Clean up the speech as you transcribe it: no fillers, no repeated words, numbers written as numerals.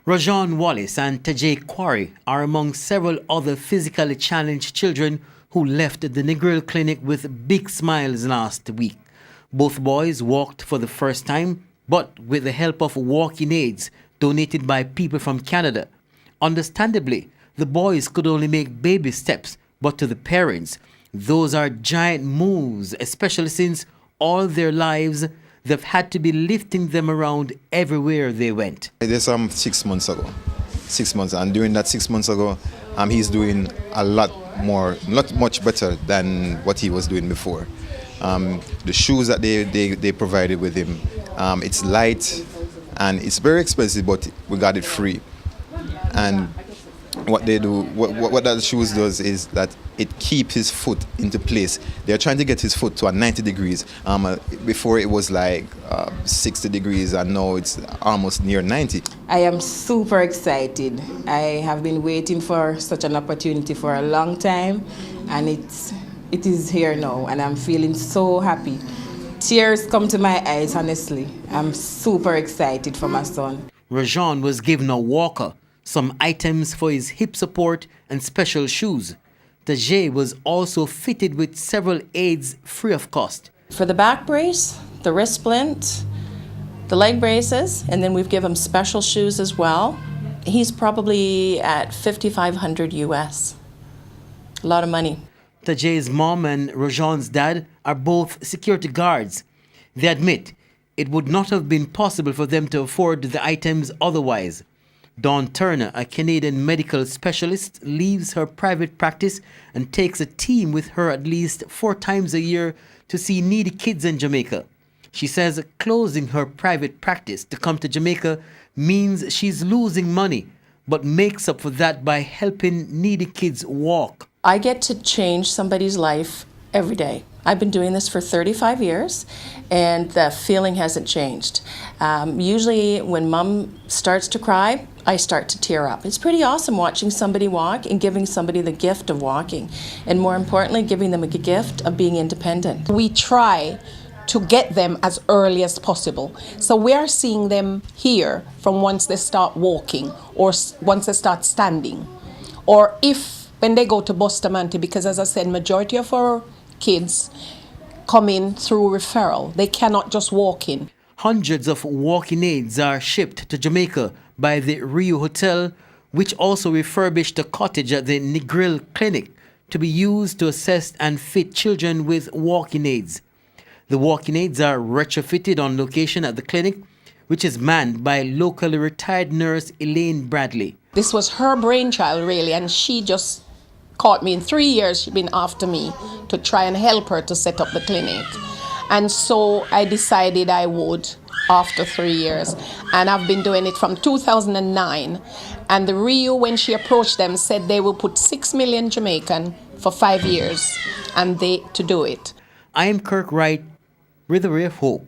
Rajon Wallace and TAJAE QUARRY are among several other physically challenged children who left the Negril Clinic with big smiles last week. Both boys walked for the first time, but with the help of walking aids donated by people from Canada. Understandably, the boys could only make baby steps, but to the parents, those are giant moves, especially since all their lives they've had to be lifting them around everywhere they went. This 6 months ago. 6 months, and during that 6 months ago, he's doing a lot much better than what he was doing before. The shoes that they provided with him, it's light and it's very expensive, but we got it free. And what they do, what that shoes does is that it keeps his foot into place. They're trying to get his foot to a 90 degrees. Before it was like 60 degrees, and now it's almost near 90. I am super excited. I have been waiting for such an opportunity for a long time, and it is here now, and I'm feeling so happy. Tears come to my eyes, honestly. I'm super excited for my son. Rajon was given a walker, some items for his hip support, and special shoes. TAJAE was also fitted with several aids free of cost. For the back brace, the wrist splint, the leg braces, and then we've given him special shoes as well. He's probably at 5,500 US. A lot of money. TAJAE's mom and Rajon's dad are both security guards. They admit it would not have been possible for them to afford the items otherwise. Dawn Turner, a Canadian medical specialist, leaves her private practice and takes a team with her at least 4 times a year to see needy kids in Jamaica. She says closing her private practice to come to Jamaica means she's losing money, but makes up for that by helping needy kids walk. I get to change somebody's life every day. I've been doing this for 35 years, and the feeling hasn't changed. Usually when mom starts to cry, I start to tear up. It's pretty awesome watching somebody walk and giving somebody the gift of walking, and more importantly, giving them a gift of being independent. We try to get them as early as possible. So we are seeing them here from once they start walking or once they start standing, or if when they go to Bustamante, because as I said, majority of our kids come in through referral. They cannot just walk in. Hundreds of walking aids are shipped to Jamaica by the Rio Hotel, which also refurbished a cottage at the Negril Clinic to be used to assess and fit children with walking aids. The walking aids are retrofitted on location at the clinic, which is manned by locally retired nurse ELAINE Bradley. This was her brainchild, really, and she just caught me. In 3 years, she's been after me to try and help her to set up the clinic. And so I decided I would after 3 years. And I've been doing it from 2009. And the Rio, when she approached them, said they will put 6 million Jamaican for 5 years and to do it. I am KIRK WRIGHT with a ray of hope.